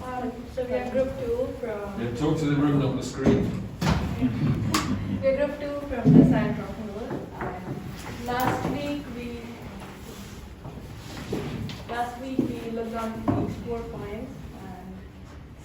So we are group 2 from... Yeah, talk to the room, not the screen. We are group 2 from the Science Rock and Roll. Last week we looked on these 4 points. And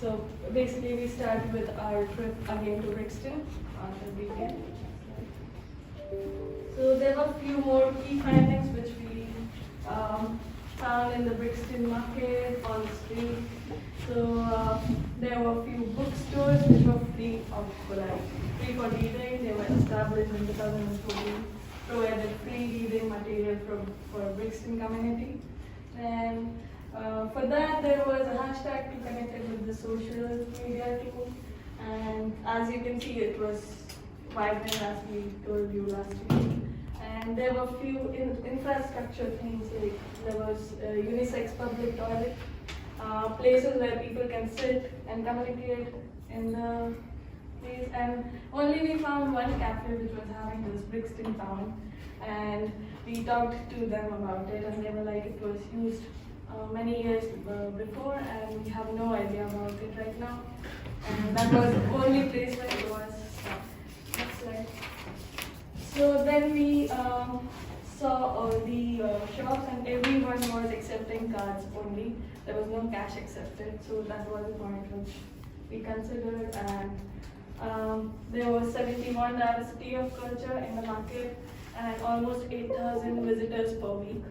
so basically we started with our trip again to Brixton on the weekend. So there were a few more key findings which we found in the Brixton market, on the street. So there were a few bookstores which were free for reading. They were established in 2014, provided free reading material for Brixton community. And for that there was a hashtag to connect it with the social media too. And as you can see, it was vibrant as we told you last week. And there were few infrastructure things, like there was a unisex public toilet, places where people can sit and communicate in the place. And only we found one cafe which was having this Brixton Town, and we talked to them about it, and they were like it was used many years before, and we have no idea about it right now. And that was the only place where it was. Next slide. So then we saw all the shops, and everyone was accepting cards only. There was no cash accepted, so that was a point which we considered. And there was 71 diversity of culture in the market, and almost 8,000 visitors per week.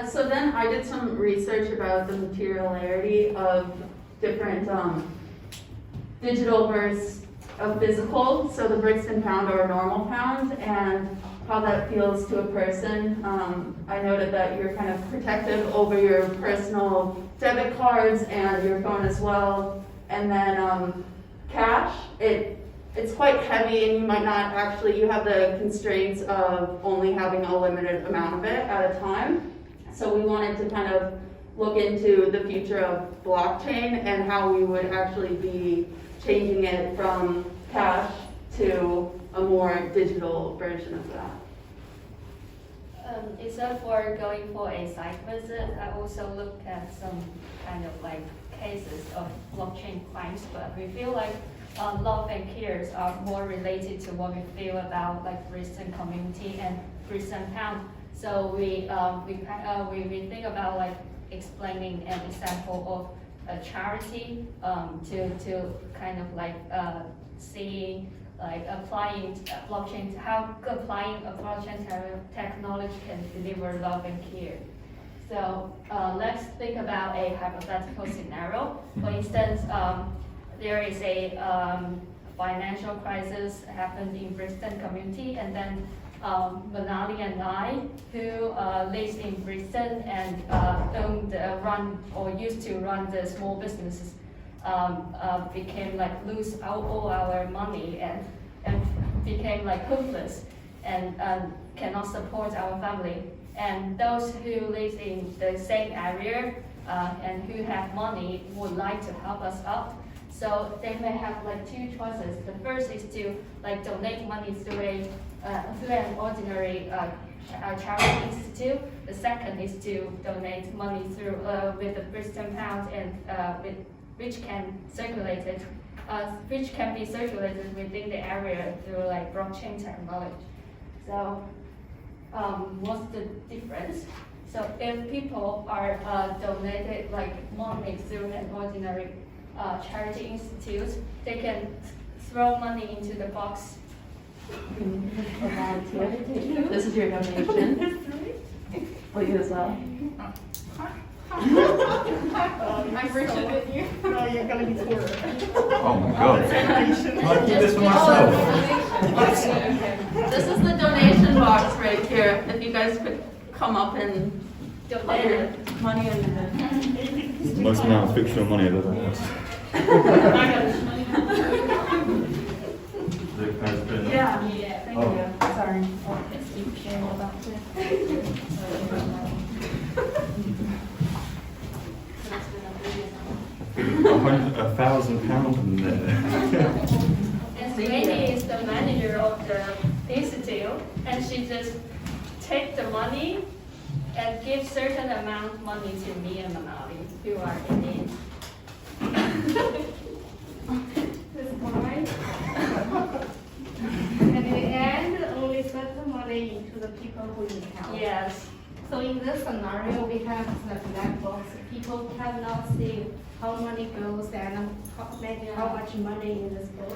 So then I did some research about the materiality of different digital versus physical, so the Brixton pound or a normal pound, and how that feels to a person. I noted that you're kind of protective over your personal debit cards and your phone as well. And then cash, it's quite heavy, and you might not actually, you have the constraints of only having a limited amount of it at a time. So we wanted to kind of look into the future of blockchain and how we would actually be changing it from cash to a more digital version of that. Except for going for a site visit, I also looked at some kind of like cases of blockchain crimes, but we feel like love and cares are more related to what we feel about like Brixton community and Brixton town. So we think about like explaining an example of a charity to kind of like seeing like applying blockchain, how applying a blockchain technology can deliver love and care. So let's think about a hypothetical scenario. For instance, there is a financial crisis happened in Brixton community, and then Manali and I, who lives in Brixton and run or used to run the small businesses, became like lose all our money and became like homeless and cannot support our family. And those who live in the same area and who have money would like to help us out. So they may have like 2 choices. The first is to like donate money through an ordinary charity institute. The second is to donate money through with the Brixton pound and which can be circulated within the area through like blockchain technology. So what's the difference? So if people are donated like money through an ordinary charity institute, they can throw money into the box. This is your donation. Will you as well? I'm richer than you. No, you're gonna be poorer. Oh my god. I'll keep this for myself. This is the donation box right here. If you guys could come up and put your money in it. It's the most amount of fictional money I've ever had. Yeah. Thank Oh. you. Sorry. Keep sharing about it. £1,000 in there. And Svaney is the manager of the institute, and she just take the money and give certain amount of money to me and Manali, who are in need. That's fine. And in the end, only certain money into the people who need help. Yes. So in this scenario, we have the black box. People cannot see how money goes and how much money in this box.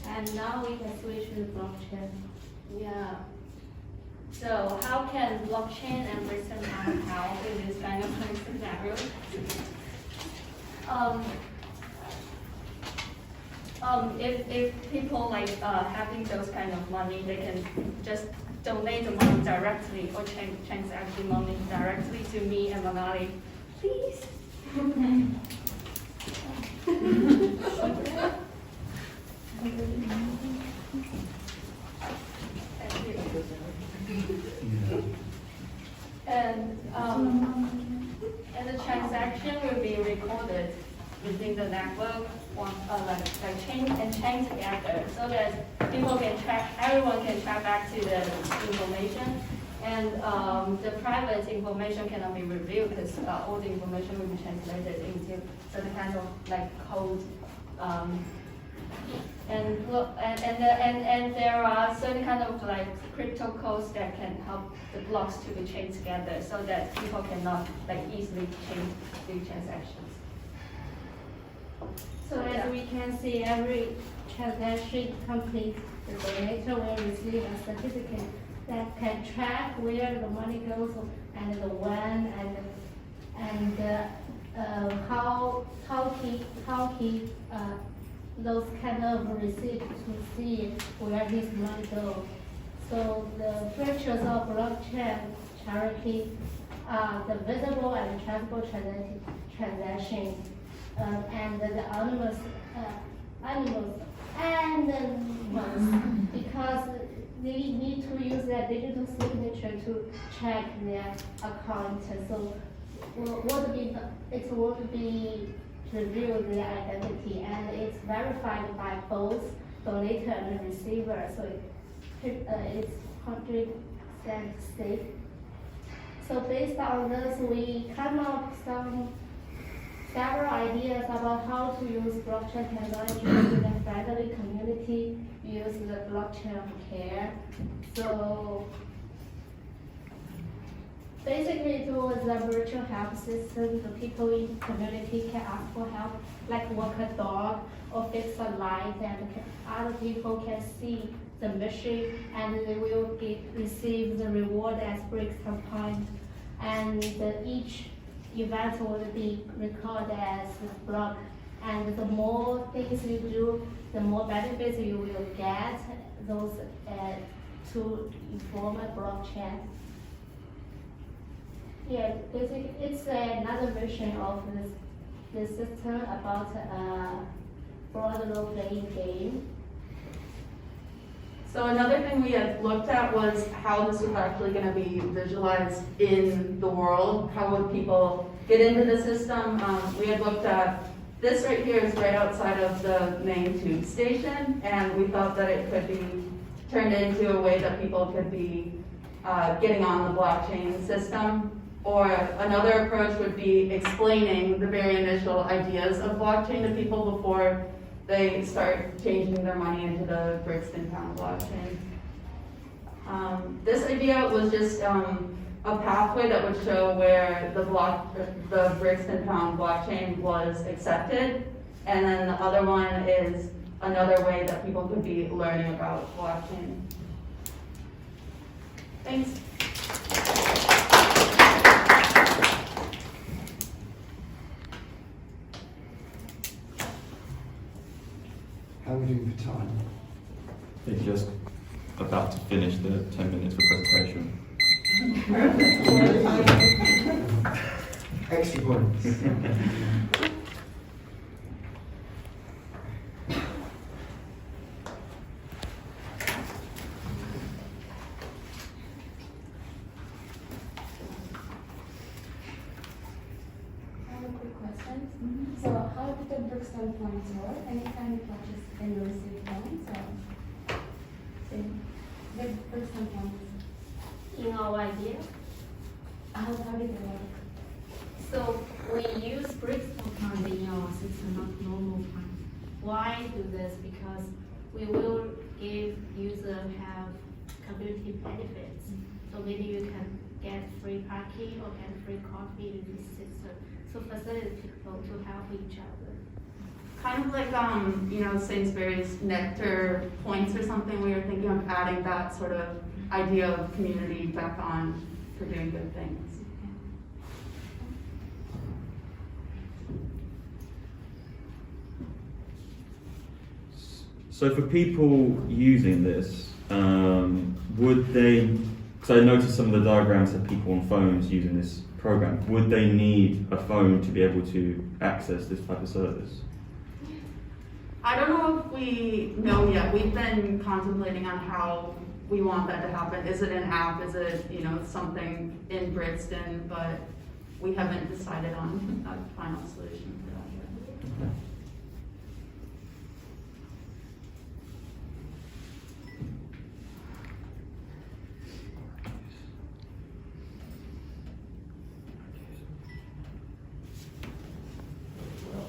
And now we can switch to the blockchain. Yeah. So how can blockchain and Brixton Pound help in this kind of scenario? If people like having those kind of money, they can just donate the money directly or transact the money directly to me and Manali, please. Thank you. And the transaction will be recorded within the network, like chain together, so that people can track, everyone can track back to the information, and the private information cannot be revealed because all the information will be translated into certain kinds of like code. And there are certain kind of like crypto codes that can help the blocks to be chained together so that people cannot like easily change the transactions. So as we can see, every transaction complete, the donator will receive a certificate that can track where the money goes and the when and how he those kind of receipts to see where his money goes. So the features of blockchain charity are the visible and traceable transactions. And the anonymous ones, because they need to use their digital signature to check their account. So it won't be reveal their identity, and it's verified by both donator and receiver. So it's 100% safe. So based on this, we come up several ideas about how to use blockchain technology in a friendly community, use the blockchain care. So basically it was a virtual help system. The people in the community can ask for help, like walk a dog or fix a light, and other people can see the mission and they will receive the reward as Brixton point. And each event will be recorded as a block, and the more things you do, the more benefits you will get. Those to inform a blockchain. Yeah, basically it's another version of this system about broad role-playing game. So another thing we had looked at was how this was actually going to be visualized in the world. How would people get into the system? We had looked at this right here is right outside of the main tube station, and we thought that it could be turned into a way that people could be getting on the blockchain system. Or another approach would be explaining the very initial ideas of blockchain to people before they start changing their money into the Brixton Pound blockchain. This idea was just a pathway that would show where the Brixton Pound blockchain was accepted, and then the other one is another way that people could be learning about blockchain. Thanks. How are we doing for time? They're just about to finish the 10 minutes for presentation. Extra points. I have a quick question. So how did the Brixton points work? Anytime you purchase, can you receive points? Or the Brixton points, In our idea, how did they work? so we use Brixton pound in our system, not normal because we will give user have community benefits. So maybe you can get free parking or get free coffee in this system. So facilitate people to help each other. Kind of like, Sainsbury's Nectar points or something, we were thinking of adding that sort of idea of community back on for doing good things. So for people using this, would they, because I noticed some of the diagrams have people on phones using this program, would they need a phone to be able to access this type of service? I don't know if we know yet. We've been contemplating on how we want that to happen. Is it an app? Is it, something in Brixton? But we haven't decided on a final solution for that yet.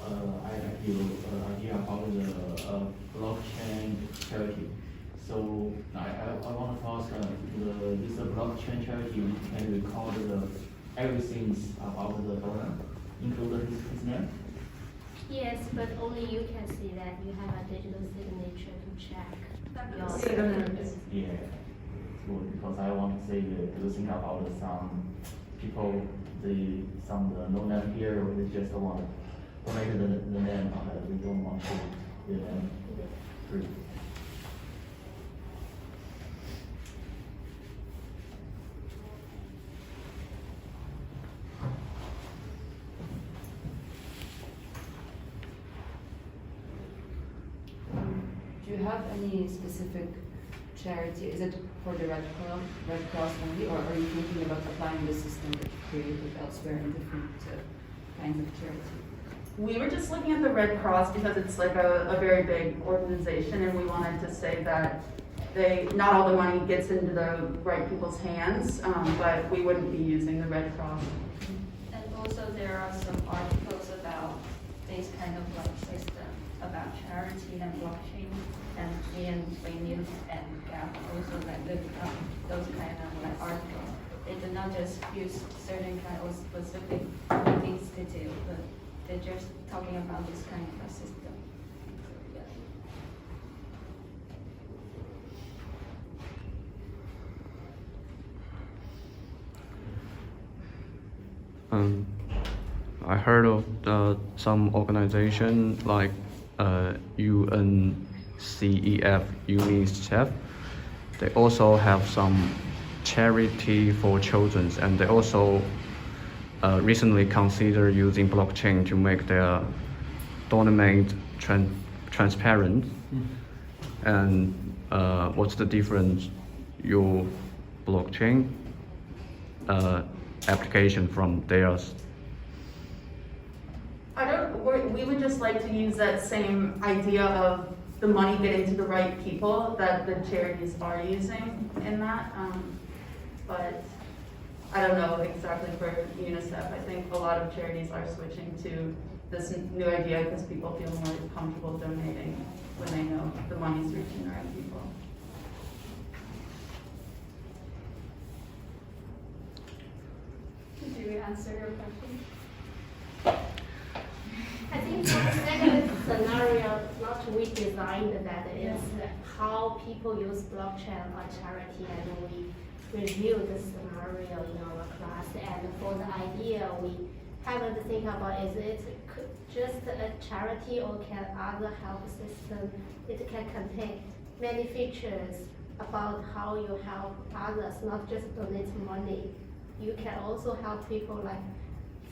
I like your idea about the blockchain charity. So I want to ask, this blockchain charity can record everything about the donor, including his name? Yes, but only you can see that you have a digital signature to check your Signatures. Yeah, it's good because I want to say to think about some people, some no name here, or they just want to donate the name, but we don't want to give them free. Do you have any specific charity? Is it for the Red Cross only, or are you thinking about applying the system that you created elsewhere in different kinds of charity? We were just looking at the Red Cross because it's like a very big organization, and we wanted to say that not all the money gets into the right people's hands, but we wouldn't be using the Red Cross. And also there are some articles about this kind of system about charity and blockchain, and me and Svaney and Gab also looked up those kind of articles. They do not just use certain kind of specific institute, but they're just talking about this kind of a system. Yeah. I heard of some organization like UNCEF, UNICEF. They also have some charity for children, and they also recently consider using blockchain to make their donation transparent. And what's the difference your blockchain application from theirs? We would just like to use that same idea of the money getting to the right people that the charities are using in that. But I don't know exactly for UNICEF. I think a lot of charities are switching to this new idea because people feel more comfortable donating when they know the money's reaching the right people. Did we answer your question? I think for the second scenario, not we designed that is how people use blockchain or charity, and we review the scenario in our class. And for the idea, we haven't think about is it just a charity or can other health system? It can contain many features about how you help others, not just donate money. You can also help people like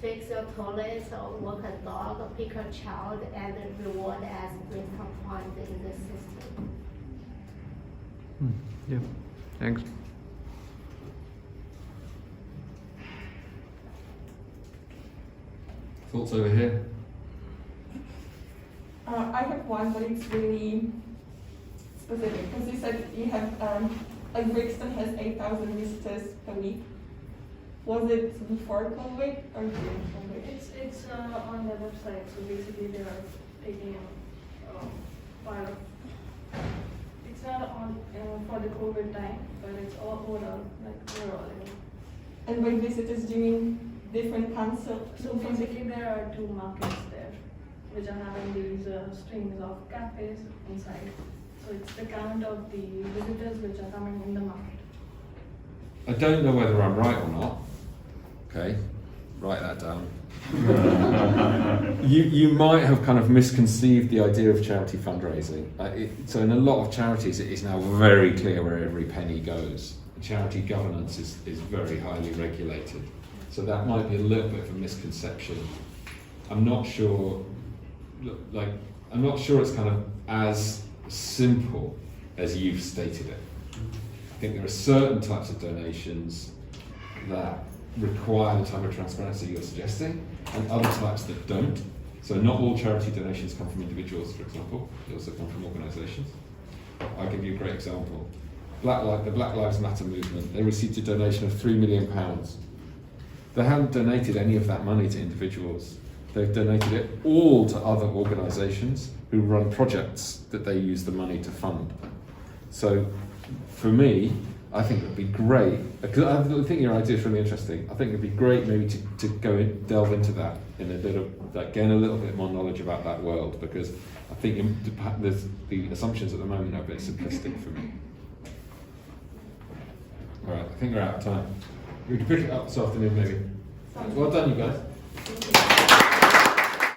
fix your toilets or walk a dog or pick a child and reward as income points in the system. Yeah, thanks. Thoughts over here? I have one, but it's really specific because you said you have like Brixton has 8,000 visitors per week. Was it before COVID or during COVID? It's on the website, so basically they are taking part of. It's not on for the COVID time, but it's all overall, like overall. And by visitors, do you mean different towns? So basically, there are two markets there, which are having these strings of cafes inside. So it's the count of the visitors which are coming in the market. I don't know whether I'm right or not. Okay, write that down. You might have kind of misconceived the idea of charity fundraising. So in a lot of charities, it is now very clear where every penny goes. Charity governance is very highly regulated. So that might be a little bit of a misconception. I'm not sure it's kind of as simple as you've stated it. I think there are certain types of donations that require the type of transparency you're suggesting, and other types that don't. So not all charity donations come from individuals, for example. They also come from organisations. I'll give you a great example. The Black Lives Matter movement, they received a donation of £3 million. They haven't donated any of that money to individuals. They've donated it all to other organisations who run projects that they use the money to fund. So for me, I think it would be great, because I think your idea is really interesting. I think it would be great maybe to go in, delve into that in a little, like gain a little bit more knowledge about that world, because I think the assumptions at the moment are a bit simplistic for me. All right, I think we're out of time. We can pick it up this afternoon maybe. Well done, you guys.